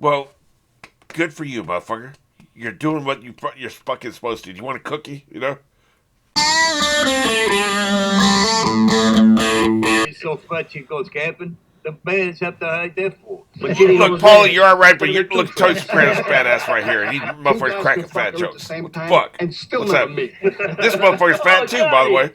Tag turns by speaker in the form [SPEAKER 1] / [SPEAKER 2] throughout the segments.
[SPEAKER 1] Well, good for you, motherfucker. You're doing what you're fucking supposed to. Do you want a cookie? You know.
[SPEAKER 2] He's so fat she goes camping. The bears have to hide their food.
[SPEAKER 1] Look, Paulie, you're all right, but you look Tony Sopranos badass right here, and he motherfucker's cracking fat jokes. What the fuck?
[SPEAKER 2] And still
[SPEAKER 1] What's
[SPEAKER 2] never
[SPEAKER 1] that?
[SPEAKER 2] meet.
[SPEAKER 1] This motherfucker's fat too, by the way.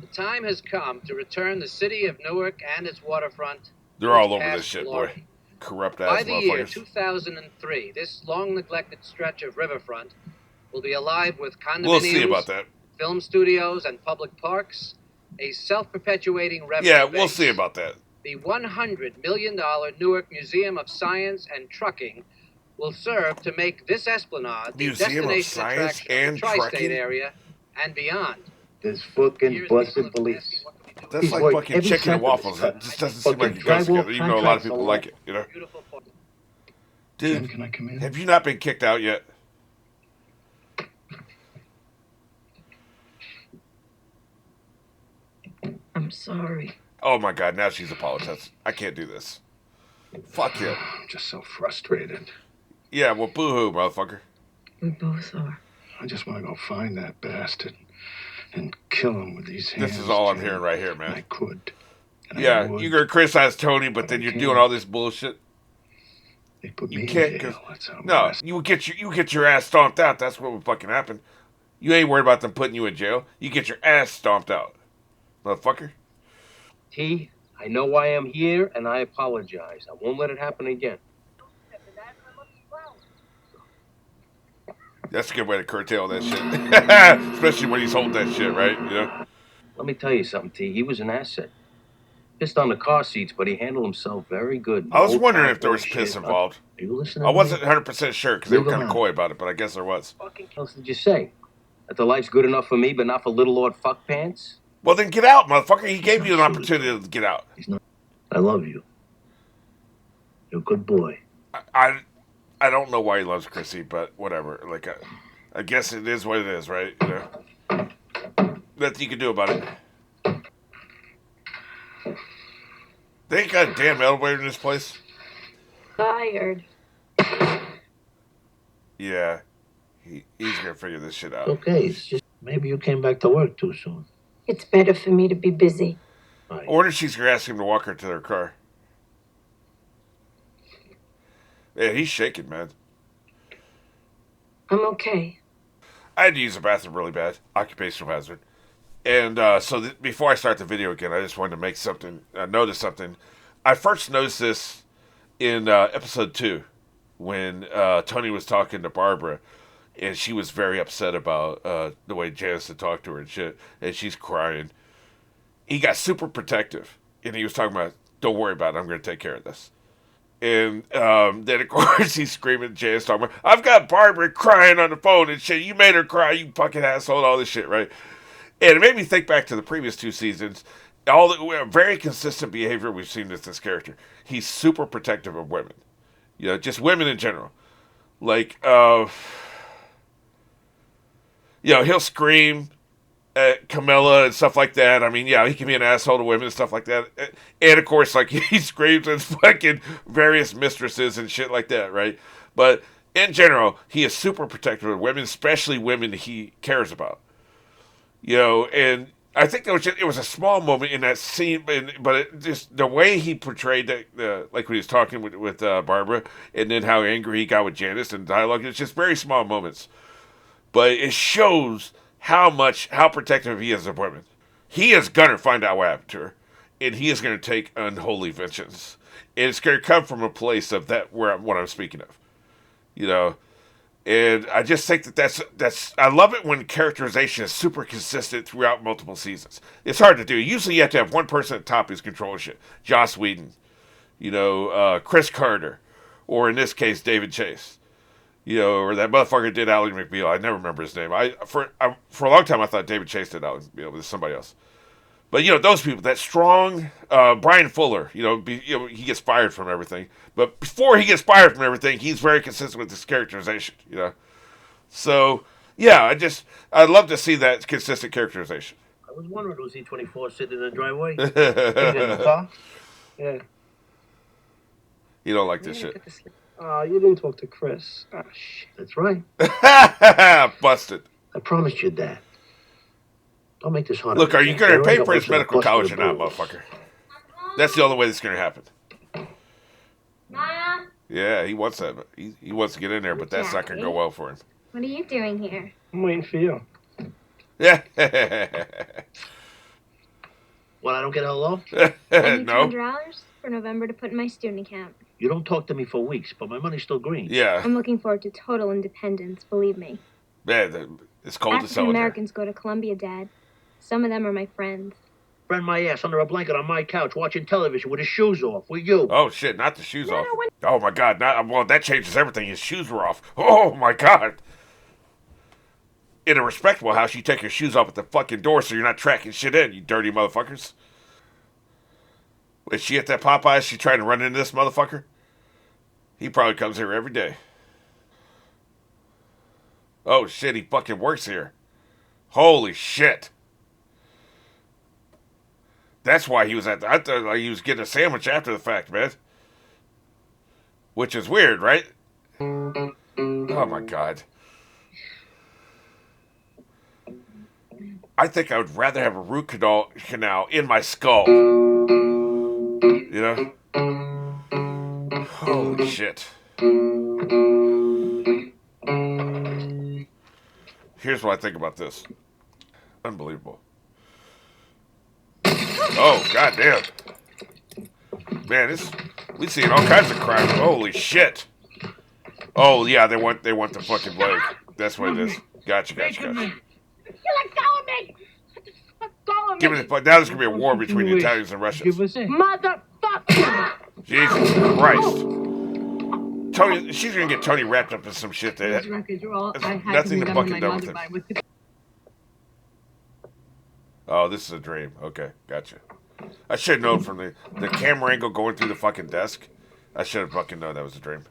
[SPEAKER 3] The time has come to return the city of Newark and its waterfront.
[SPEAKER 1] They're all over this shit, boy. Corrupt ass
[SPEAKER 3] By the year
[SPEAKER 1] motherfuckers.
[SPEAKER 3] 2003, this long-neglected stretch of riverfront will be alive with condominiums,
[SPEAKER 1] We'll see about that.
[SPEAKER 3] film studios, and public parks, a self-perpetuating revenue
[SPEAKER 1] Yeah, we'll
[SPEAKER 3] base.
[SPEAKER 1] see about that.
[SPEAKER 3] The $100 million Newark Museum of Science and Trucking will serve to make this esplanade the
[SPEAKER 1] Museum of
[SPEAKER 3] destination
[SPEAKER 1] Science
[SPEAKER 3] attraction
[SPEAKER 1] and
[SPEAKER 3] of the tri-state
[SPEAKER 1] Trucking?
[SPEAKER 3] area and beyond.
[SPEAKER 2] This fucking
[SPEAKER 3] Here's
[SPEAKER 2] busted
[SPEAKER 3] people
[SPEAKER 2] police.
[SPEAKER 3] asking what can we do
[SPEAKER 1] That's
[SPEAKER 2] He's
[SPEAKER 1] like
[SPEAKER 2] worked
[SPEAKER 1] fucking
[SPEAKER 2] every
[SPEAKER 1] chicken
[SPEAKER 2] second
[SPEAKER 1] and
[SPEAKER 2] of
[SPEAKER 1] waffles.
[SPEAKER 2] this
[SPEAKER 1] It just doesn't seem like it
[SPEAKER 2] fucking
[SPEAKER 1] goes
[SPEAKER 2] drywall
[SPEAKER 1] together, even though a lot of people
[SPEAKER 2] contracts
[SPEAKER 1] like it, you know?
[SPEAKER 3] Beautiful point.
[SPEAKER 1] Dude,
[SPEAKER 2] Can I come in?
[SPEAKER 1] have you not been kicked out yet?
[SPEAKER 4] I'm sorry.
[SPEAKER 1] Oh my god, now she's apologizing. I can't do this. Fuck him.
[SPEAKER 2] I'm just so frustrated.
[SPEAKER 1] Yeah, well, boo-hoo, motherfucker.
[SPEAKER 4] We both are.
[SPEAKER 2] I just want to go find that bastard and kill him with these hands.
[SPEAKER 1] This is all I'm
[SPEAKER 2] Jim.
[SPEAKER 1] hearing right here,
[SPEAKER 2] And I
[SPEAKER 1] man.
[SPEAKER 2] could. And I
[SPEAKER 1] Yeah,
[SPEAKER 2] would.
[SPEAKER 1] you're gonna criticize Tony, but then you're doing all this bullshit.
[SPEAKER 2] They put me
[SPEAKER 1] You
[SPEAKER 2] in
[SPEAKER 1] can't,
[SPEAKER 2] jail.
[SPEAKER 1] 'cause
[SPEAKER 2] That's how
[SPEAKER 1] no,
[SPEAKER 2] messed-
[SPEAKER 1] you get your ass stomped out. That's what would fucking happen. You ain't worried about them putting you in jail. You get your ass stomped out, motherfucker.
[SPEAKER 5] T, I know why I'm here, and I apologize. I won't let it happen again.
[SPEAKER 1] That's a good way to curtail that shit, especially when he's holding that shit, right? You know.
[SPEAKER 5] Let me tell you something, T. He was an asset. Pissed on the car seats, but he handled himself very good.
[SPEAKER 1] I was
[SPEAKER 5] No
[SPEAKER 1] wondering if there
[SPEAKER 5] cowboy
[SPEAKER 1] was piss
[SPEAKER 5] shit.
[SPEAKER 1] involved.
[SPEAKER 5] Are you listening?
[SPEAKER 1] I
[SPEAKER 5] to me?
[SPEAKER 1] wasn't 100% sure because they were
[SPEAKER 2] Leave him
[SPEAKER 1] kind of
[SPEAKER 2] out.
[SPEAKER 1] coy about it, but I guess there was.
[SPEAKER 5] What else did you say? That the life's good enough for me, but not for little Lord Fuck Pants?
[SPEAKER 1] Well, then get out, motherfucker. He gave you an opportunity to get out.
[SPEAKER 2] He's not. I love you. You're a good boy.
[SPEAKER 1] I don't know why he loves Chrissy, but whatever. Like, I guess it is what it is, right? You know, nothing you can do about it. They ain't got a damn elevator in this place.
[SPEAKER 4] Tired.
[SPEAKER 1] Yeah, he's gonna figure this shit out.
[SPEAKER 2] Okay, it's just maybe you came back to work too soon.
[SPEAKER 4] It's better for me to be busy.
[SPEAKER 1] I wonder if she's gonna ask him to walk her to their car. Yeah, he's shaking, man.
[SPEAKER 4] I'm okay.
[SPEAKER 1] I had to use the bathroom really bad. Occupational hazard. And so before I start the video again, I just wanted to make something, notice something. I first noticed this in episode 2 when Tony was talking to Barbara, and she was very upset about the way Janice had talked to her and shit, and she's crying. He got super protective, and he was talking about, don't worry about it, I'm going to take care of this. And then, of course, he's screaming at Janice, talking about, I've got Barbara crying on the phone and shit. You made her cry, you fucking asshole, all this shit, right? And it made me think back to the previous 2 seasons. All the very consistent behavior we've seen with this character. He's super protective of women. You know, just women in general. Like, you know, he'll scream at Camilla and stuff like that. I mean, yeah, he can be an asshole to women and stuff like that. And, of course, like, he screams at fucking various mistresses and shit like that, right? But, in general, he is super protective of women, especially women he cares about. You know, and I think it was a small moment in that scene, but it just the way he portrayed like when he was talking with Barbara, and then how angry he got with Janice and dialogue. It's just very small moments, but it shows how protective he is of women. He is gonna find out what happened to her, and he is gonna take unholy vengeance. And it's gonna come from a place of what I'm speaking of, you know. And I just think that's I love it when characterization is super consistent throughout multiple seasons. It's hard to do. Usually you have to have one person at the top who's controlling shit. Joss Whedon, you know, Chris Carter, or in this case, David Chase. You know, or that motherfucker did Ally McBeal. I never remember his name. For a long time I thought David Chase did Ally McBeal, but it's somebody else. But, you know, those people, that strong, Brian Fuller, you know, he gets fired from everything. But before he gets fired from everything, he's very consistent with his characterization, you know. So, yeah, I'd love to see that consistent characterization.
[SPEAKER 2] I was wondering, was E24 sitting in the driveway?
[SPEAKER 1] You
[SPEAKER 2] In the car? Yeah.
[SPEAKER 1] don't like this shit.
[SPEAKER 6] You didn't talk to Chris. Oh, shit.
[SPEAKER 2] That's right.
[SPEAKER 1] Busted.
[SPEAKER 2] I promised you that. Don't make this hard.
[SPEAKER 1] Look,
[SPEAKER 2] on
[SPEAKER 1] are you
[SPEAKER 2] Jack.
[SPEAKER 1] going to
[SPEAKER 2] I
[SPEAKER 1] pay
[SPEAKER 2] got
[SPEAKER 1] for his
[SPEAKER 2] most of the
[SPEAKER 1] medical
[SPEAKER 2] cost
[SPEAKER 1] college
[SPEAKER 2] for
[SPEAKER 1] or
[SPEAKER 2] the
[SPEAKER 1] not,
[SPEAKER 2] bills.
[SPEAKER 1] motherfucker? That's the only way this is going to happen.
[SPEAKER 7] Mom?
[SPEAKER 1] Yeah, he wants that. He wants to get in there, but that's not going to go well for him.
[SPEAKER 7] What are you doing here?
[SPEAKER 6] I'm waiting for you.
[SPEAKER 1] Yeah.
[SPEAKER 2] What, I don't get hello?
[SPEAKER 7] I need
[SPEAKER 1] No?
[SPEAKER 7] $200 for November to put in my student account.
[SPEAKER 2] You don't talk to me for weeks, but my money's still green.
[SPEAKER 1] Yeah.
[SPEAKER 7] I'm looking forward to total independence, believe me.
[SPEAKER 1] Man, it's cold as hell
[SPEAKER 7] African
[SPEAKER 1] in there.
[SPEAKER 7] Americans go to Columbia, Dad. Some of them are my friends.
[SPEAKER 2] Friend my ass under a blanket on my couch watching television with his shoes off. With you.
[SPEAKER 1] Oh, shit, not the shoes off. Oh, my God. Well, that changes everything. His shoes were off. Oh, my God. In a respectable house, you take your shoes off at the fucking door so you're not tracking shit in, you dirty motherfuckers. Is she at that Popeyes? She trying to run into this motherfucker? He probably comes here every day. Oh, shit, he fucking works here. Holy shit. That's why he was at I thought like, he was getting a sandwich after the fact, man. Which is weird, right? Oh, my God. I think I would rather have a root canal in my skull. You know? Holy shit. Here's what I think about this. Unbelievable. Oh, goddamn. Man, we seeing all kinds of crime. Holy shit. Oh, yeah, they want the fucking leg. That's what it is. Gotcha.
[SPEAKER 7] You let go of me! What the fuck, go of
[SPEAKER 1] Give me the fuck. Now there's going to be a war between the Italians and Russians.
[SPEAKER 7] Motherfucker!
[SPEAKER 1] Jesus Christ. Tony, she's going to get Tony wrapped up in some shit that has nothing to fucking do with it. Oh, this is a dream. Okay, gotcha. I should have known from the camera angle going through the fucking desk. I should have fucking known that was a dream.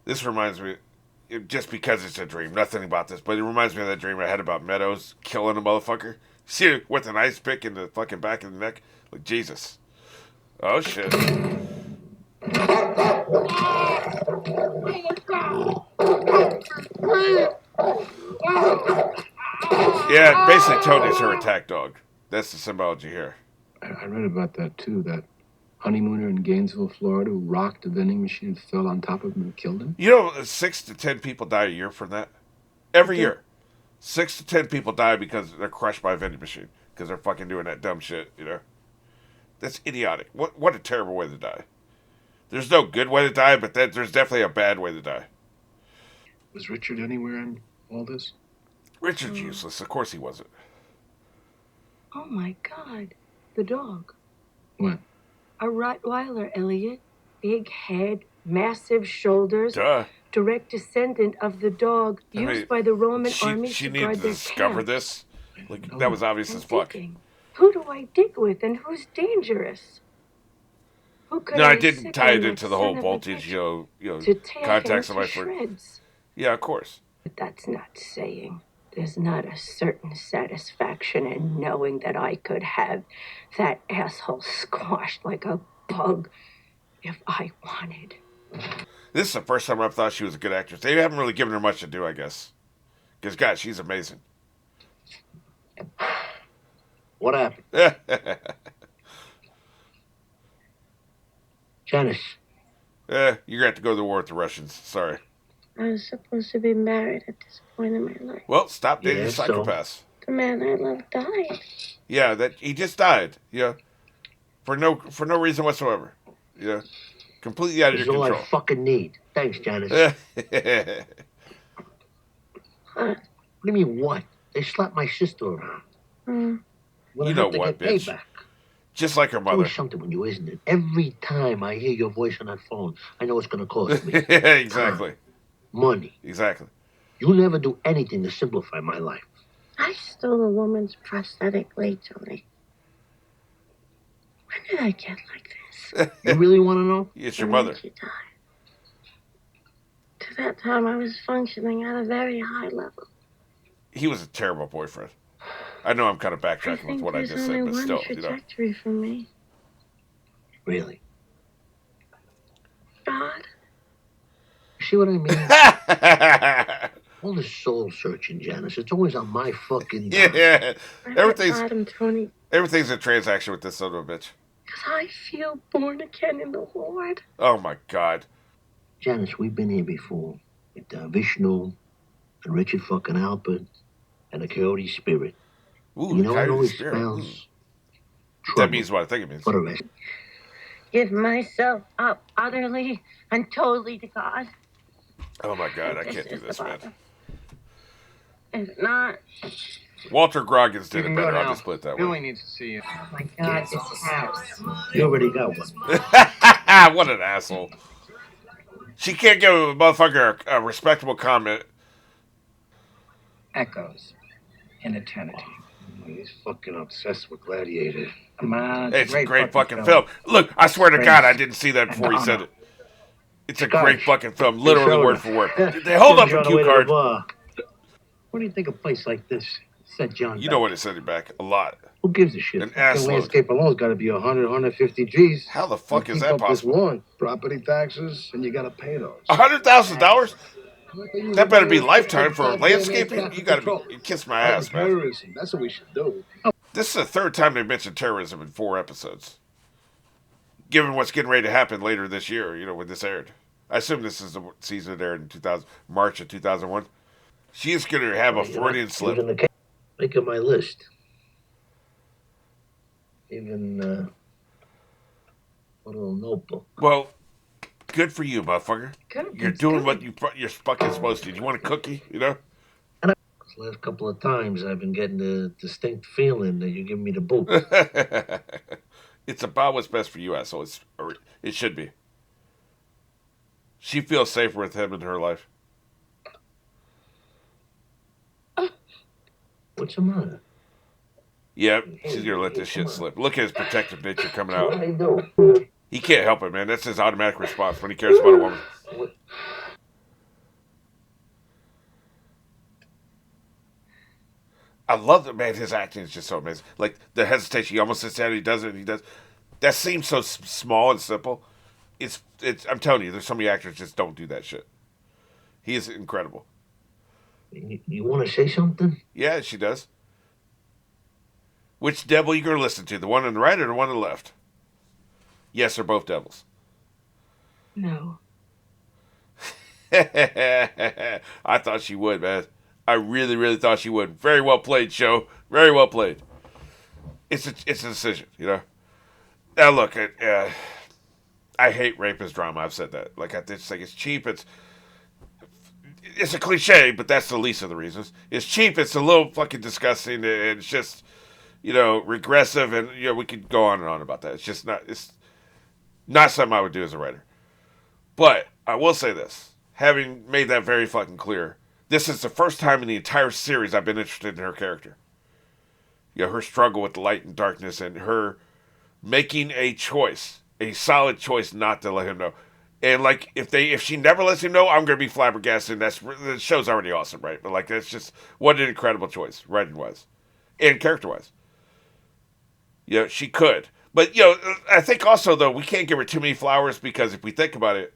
[SPEAKER 1] This reminds me, just because it's a dream, nothing about this, but it reminds me of that dream I had about Meadows killing a motherfucker. See it with an ice pick in the fucking back of the neck? Like, Jesus. Oh, shit. Yeah, basically Tony's her attack dog. That's the symbology here.
[SPEAKER 8] I read about that too, that honeymooner in Gainesville, Florida, who rocked a vending machine and fell on top of him and killed him.
[SPEAKER 1] You know, 6 to 10 people die a year from that. Every year. 6 to 10 people die because they're crushed by a vending machine. Because they're fucking doing that dumb shit, you know? That's idiotic. What a terrible way to die. There's no good way to die, but there's definitely a bad way to die.
[SPEAKER 8] Was Richard anywhere in all this?
[SPEAKER 1] Richard's useless. Of course he wasn't.
[SPEAKER 4] Oh my God. The dog.
[SPEAKER 8] What?
[SPEAKER 4] A Rottweiler, Elliot. Big head, massive shoulders.
[SPEAKER 1] Duh.
[SPEAKER 4] Direct descendant of the dog used by the Roman army
[SPEAKER 1] She
[SPEAKER 4] to
[SPEAKER 1] needed
[SPEAKER 4] guard
[SPEAKER 1] to
[SPEAKER 4] their
[SPEAKER 1] discover
[SPEAKER 4] camp.
[SPEAKER 1] this. Like, that was obvious as fuck.
[SPEAKER 4] Digging. Who do I dig with and who's dangerous? Who could
[SPEAKER 1] No, I
[SPEAKER 4] I
[SPEAKER 1] didn't
[SPEAKER 4] sick
[SPEAKER 1] tie
[SPEAKER 4] on
[SPEAKER 1] it
[SPEAKER 4] that
[SPEAKER 1] into the whole
[SPEAKER 4] son of a
[SPEAKER 1] voltage,
[SPEAKER 4] bitch to tear
[SPEAKER 1] contacts
[SPEAKER 4] him
[SPEAKER 1] of my
[SPEAKER 4] to
[SPEAKER 1] friend.
[SPEAKER 4] shreds?
[SPEAKER 1] Yeah, of course.
[SPEAKER 4] But that's not saying there's not a certain satisfaction in knowing that I could have that asshole squashed like a bug if I wanted.
[SPEAKER 1] This is the first time I've thought she was a good actress. They haven't really given her much to do, I guess. Because, God, she's amazing.
[SPEAKER 2] What happened? Janice.
[SPEAKER 1] You're going to have to go to the war with the Russians. Sorry.
[SPEAKER 7] I was supposed to be married at this point in my life.
[SPEAKER 1] Well, stop dating
[SPEAKER 2] Yeah,
[SPEAKER 1] psychopaths.
[SPEAKER 7] The man I love died.
[SPEAKER 1] Yeah, he just died. Yeah. For no reason whatsoever. Yeah. Completely out of
[SPEAKER 2] This is
[SPEAKER 1] your
[SPEAKER 2] all
[SPEAKER 1] control.
[SPEAKER 2] I fucking need. Thanks, Janice.
[SPEAKER 7] What?
[SPEAKER 2] What do you mean, what? They slapped my sister around. Well,
[SPEAKER 1] You
[SPEAKER 2] I
[SPEAKER 1] know
[SPEAKER 2] have to
[SPEAKER 1] what,
[SPEAKER 2] get
[SPEAKER 1] bitch?
[SPEAKER 2] payback.
[SPEAKER 1] Just like her
[SPEAKER 2] It's
[SPEAKER 1] mother.
[SPEAKER 2] always something when you, isn't it? Every time I hear your voice on that phone, I know it's going to cost me.
[SPEAKER 1] Exactly.
[SPEAKER 2] Money.
[SPEAKER 1] Exactly.
[SPEAKER 2] You'll never do anything to simplify my life.
[SPEAKER 7] I stole a woman's prosthetic leg, Tony. When did I get like this?
[SPEAKER 2] You really want to know?
[SPEAKER 1] It's your
[SPEAKER 7] The
[SPEAKER 1] mother.
[SPEAKER 7] minute she died. To that time, I was functioning at a very high level.
[SPEAKER 1] He was a terrible boyfriend. I know I'm kind of
[SPEAKER 7] I
[SPEAKER 1] backtracking with
[SPEAKER 7] think
[SPEAKER 1] what I
[SPEAKER 7] there's
[SPEAKER 1] just
[SPEAKER 7] only
[SPEAKER 1] said, but
[SPEAKER 7] one
[SPEAKER 1] still, you know.
[SPEAKER 7] trajectory for me.
[SPEAKER 2] Really?
[SPEAKER 7] God.
[SPEAKER 9] see what I mean? All this soul searching, Janice, it's always on my fucking dime.
[SPEAKER 1] Yeah, everything's
[SPEAKER 7] Adam, Tony,
[SPEAKER 1] everything's a transaction with this son of a bitch.
[SPEAKER 7] because I feel born again in the Lord.
[SPEAKER 1] Oh my god.
[SPEAKER 9] Janice, we've been here before with Vishnu and Richard fucking Alpert and the Coyote Spirit.
[SPEAKER 1] Ooh,
[SPEAKER 9] You know, it
[SPEAKER 1] Coyote
[SPEAKER 9] always
[SPEAKER 1] Spirit.
[SPEAKER 9] spells
[SPEAKER 1] That
[SPEAKER 9] trouble
[SPEAKER 1] means what I think it means.
[SPEAKER 9] for the rest.
[SPEAKER 7] Give myself up utterly and totally to God.
[SPEAKER 1] Oh my god, I
[SPEAKER 7] This
[SPEAKER 1] can't do
[SPEAKER 7] is the
[SPEAKER 1] this, man.
[SPEAKER 7] Bible. If not,
[SPEAKER 1] Walter Groggins did
[SPEAKER 5] You
[SPEAKER 1] it
[SPEAKER 5] can go
[SPEAKER 1] better. I'll
[SPEAKER 5] now.
[SPEAKER 1] just put it that
[SPEAKER 5] Billy
[SPEAKER 1] way.
[SPEAKER 5] needs to see you.
[SPEAKER 4] Oh my God, this house.
[SPEAKER 9] You already got one.
[SPEAKER 1] What an asshole. She can't give a motherfucker a respectable comment.
[SPEAKER 5] Echoes in eternity.
[SPEAKER 9] He's fucking obsessed with Gladiator.
[SPEAKER 5] Come on,
[SPEAKER 1] It's a great fucking film. Look, I swear to God, I didn't see that before he said it. It's a great fucking film, literally word for word. They hold up the cue card.
[SPEAKER 9] What do you think a place like this? Said John.
[SPEAKER 1] You know what it said back a lot.
[SPEAKER 9] Who gives a shit?
[SPEAKER 1] An
[SPEAKER 9] The
[SPEAKER 1] ass load.
[SPEAKER 9] landscape alone's got to be 100, 150 G's.
[SPEAKER 1] How the fuck is
[SPEAKER 2] Keep
[SPEAKER 1] that
[SPEAKER 2] up this
[SPEAKER 1] possible?
[SPEAKER 2] lawn, property taxes, and you gotta pay those.
[SPEAKER 1] $100,000? That better be lifetime for landscaping. You gotta be kiss my ass, man.
[SPEAKER 2] Terrorism. That's what we should do.
[SPEAKER 1] This is the third time they mentioned terrorism in 4 episodes. Given what's getting ready to happen later this year, you know, when this aired. I assume this is the season that aired in March of 2001. She is going to have a Freudian slip.
[SPEAKER 9] Make up my list. Even a little notebook.
[SPEAKER 1] Well, good for you, motherfucker.
[SPEAKER 4] Good.
[SPEAKER 1] You're doing what you're fucking supposed to. Do you want a cookie, you know?
[SPEAKER 9] The last couple of times I've been getting the distinct feeling that you're giving me the boot.
[SPEAKER 1] It's about what's best for you, asshole. It should be. She feels safer with him in her life.
[SPEAKER 9] What's the matter?
[SPEAKER 1] Yep, she's going to let this shit slip. Look at his protective nature coming
[SPEAKER 9] What
[SPEAKER 1] out.
[SPEAKER 9] I do?
[SPEAKER 1] He can't help it, man. That's his automatic response when he cares about a woman. I love that, man. His acting is just so amazing. Like, the hesitation. He almost sits down, he does it, and he does. That seems so small and simple. It's. I'm telling you, there's so many actors just don't do that shit. He is incredible.
[SPEAKER 9] You want to say something?
[SPEAKER 1] Yeah, she does. Which devil you going to listen to? The one on the right or the one on the left? Yes, they're both devils.
[SPEAKER 4] No.
[SPEAKER 1] I thought she would, man. I really, really thought she would. Very well played, show. Very well played. It's a decision, you know. Now look, I hate rapist drama. I've said that. Like I just think it's cheap. It's a cliche, but that's the least of the reasons. It's cheap. It's a little fucking disgusting, and it's just, you know, regressive, and you know we could go on and on about that. It's just not. It's not something I would do as a writer. But I will say this, having made that very fucking clear, this is the first time in the entire series I've been interested in her character. You know, her struggle with the light and darkness, and her making a choice, a solid choice not to let him know. And like, if she never lets him know, I'm gonna be flabbergasted. The show's already awesome, right? But like, that's just what an incredible choice, writing wise, and character wise. You know, she could, but you know, I think also though we can't give her too many flowers because if we think about it,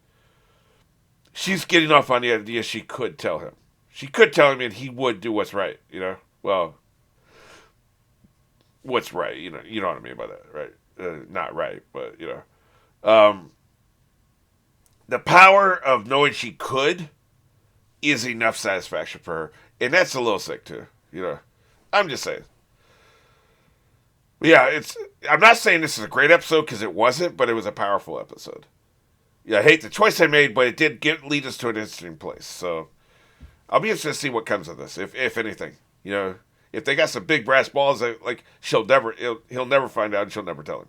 [SPEAKER 1] she's getting off on the idea she could tell him. She could tell him, and he would do what's right. You know, well, what's right? You know what I mean by that, right? Not right, but you know. The power of knowing she could is enough satisfaction for her. And that's a little sick, too. You know, I'm just saying. Yeah, I'm not saying this is a great episode because it wasn't, but it was a powerful episode. Yeah, I hate the choice I made, but it did lead us to an interesting place. So I'll be interested to see what comes of this, if anything. You know, if they got some big brass balls, he'll never find out and she'll never tell him.